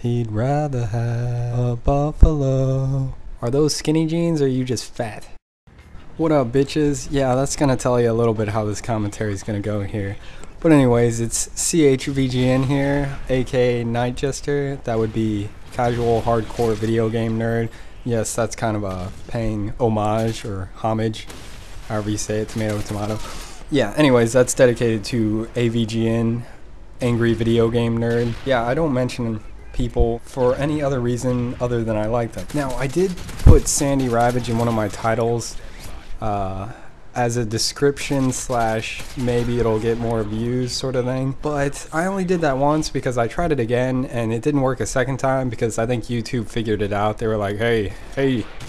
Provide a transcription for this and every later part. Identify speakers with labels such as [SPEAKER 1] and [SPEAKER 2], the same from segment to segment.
[SPEAKER 1] He'd rather have a buffalo. Are those skinny jeans or are you just fat? What up, bitches? Yeah, that's gonna tell you a little bit how this commentary is gonna go here. But anyways, it's CHVGN here, aka Night Jester. That would be casual hardcore video game nerd. Yes, that's kind of a paying homage or homage, however you say it, tomato. Yeah, anyways, that's dedicated to AVGN, angry video game nerd. Yeah, I don't mention people for any other reason other than I like them. Now, I did put Sandy Ravage in one of my titles as a description slash maybe it'll get more views sort of thing, but I only did that once because I tried it again and it didn't work a second time because I think YouTube figured it out. They were like, hey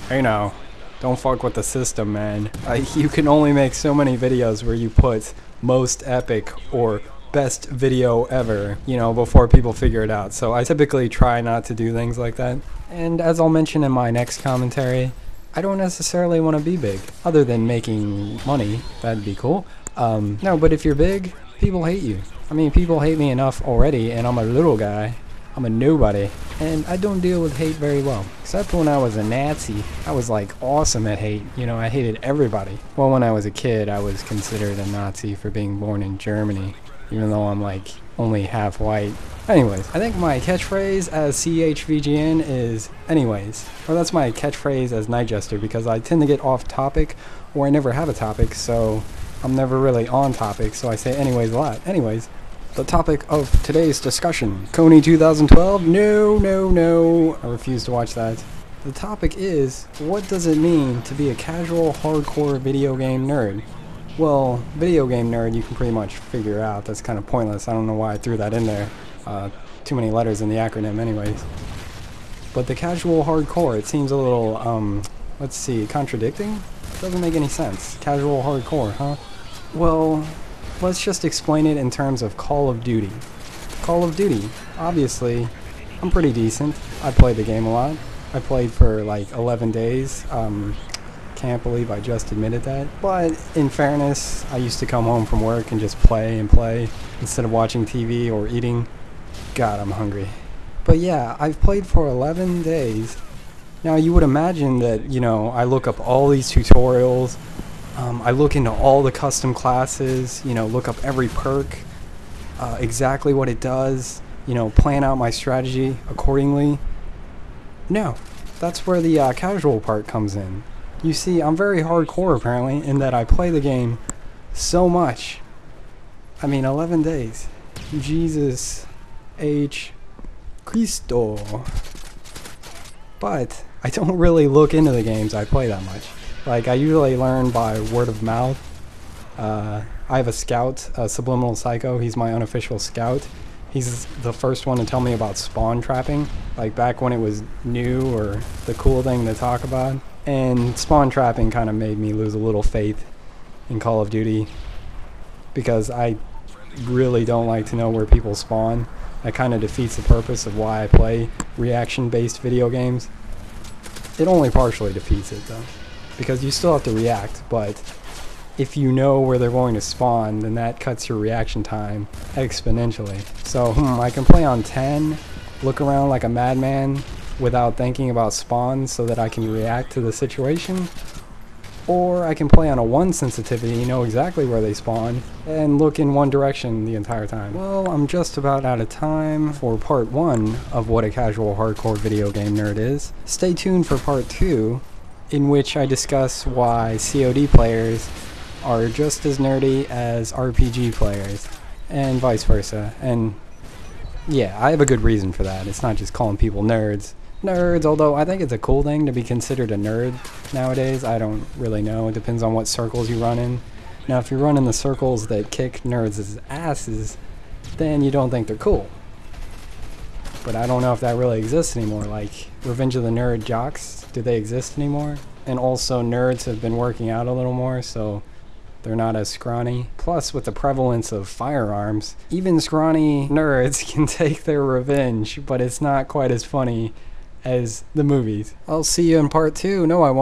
[SPEAKER 1] now, don't fuck with the system, man. You can only make so many videos where you put most epic or best video ever, you know, before people figure it out. So I typically try not to do things like that. And as I'll mention in my next commentary, I don't necessarily want to be big, other than making money. That'd be cool. No, but if you're big, people hate you. I mean, people hate me enough already, and I'm a little guy. I'm a nobody, and I don't deal with hate very well. Except when I was a Nazi, I was like awesome at hate. You know, I hated everybody. Well, when I was a kid, I was considered a Nazi for being born in Germany, even though I'm like only half white. Anyways, I think my catchphrase as CHVGN is anyways, or that's my catchphrase as Night Jester, because I tend to get off topic, or I never have a topic, so I'm never really on topic, so I say anyways a lot. Anyways, the topic of today's discussion, Coney 2012, no, I refuse to watch that. The topic is, what does it mean to be a casual, hardcore video game nerd? Well, video game nerd, you can pretty much figure out. That's kind of pointless. I don't know why I threw that in there. Too many letters in the acronym anyways. But the casual hardcore, it seems a little, let's see, contradicting? Doesn't make any sense. Casual hardcore, huh? Well, let's just explain it in terms of Call of Duty. Call of Duty, obviously, I'm pretty decent. I played the game a lot. I played for like 11 days. Can't believe I just admitted that. But in fairness, I used to come home from work and just play instead of watching TV or eating. God, I'm hungry. But yeah, I've played for 11 days. Now you would imagine that, you know, I look up all these tutorials, I look into all the custom classes, you know, look up every perk, exactly what it does, you know, plan out my strategy accordingly. No, that's where the casual part comes in. You see, I'm very hardcore apparently in that I play the game so much. I mean, 11 days. Jesus H. Cristo. But I don't really look into the games I play that much. Like, I usually learn by word of mouth. I have a scout, a Subliminal Psycho. He's my unofficial scout. He's the first one to tell me about spawn trapping, like back when it was new or the cool thing to talk about. And spawn trapping kind of made me lose a little faith in Call of Duty because I really don't like to know where people spawn. That kind of defeats the purpose of why I play reaction-based video games. It only partially defeats it though, because you still have to react, but if you know where they're going to spawn, then that cuts your reaction time exponentially. So I can play on 10, look around like a madman without thinking about spawns so that I can react to the situation, or I can play on a 1 sensitivity, know exactly where they spawn, and look in one direction the entire time. Well, I'm just about out of time for part 1 of what a casual hardcore video game nerd is. Stay tuned for part 2, in which I discuss why COD players are just as nerdy as RPG players, and vice versa. And yeah, I have a good reason for that. It's not just calling people nerds, although I think it's a cool thing to be considered a nerd nowadays. I don't really know. It depends on what circles you run in. Now, if you run in the circles that kick nerds' asses, then you don't think they're cool. But I don't know if that really exists anymore. Like, Revenge of the Nerd jocks, do they exist anymore? And also, nerds have been working out a little more, so they're not as scrawny. Plus, with the prevalence of firearms, even scrawny nerds can take their revenge, but it's not quite as funny as the movies. I'll see you in part 2. No, I won't.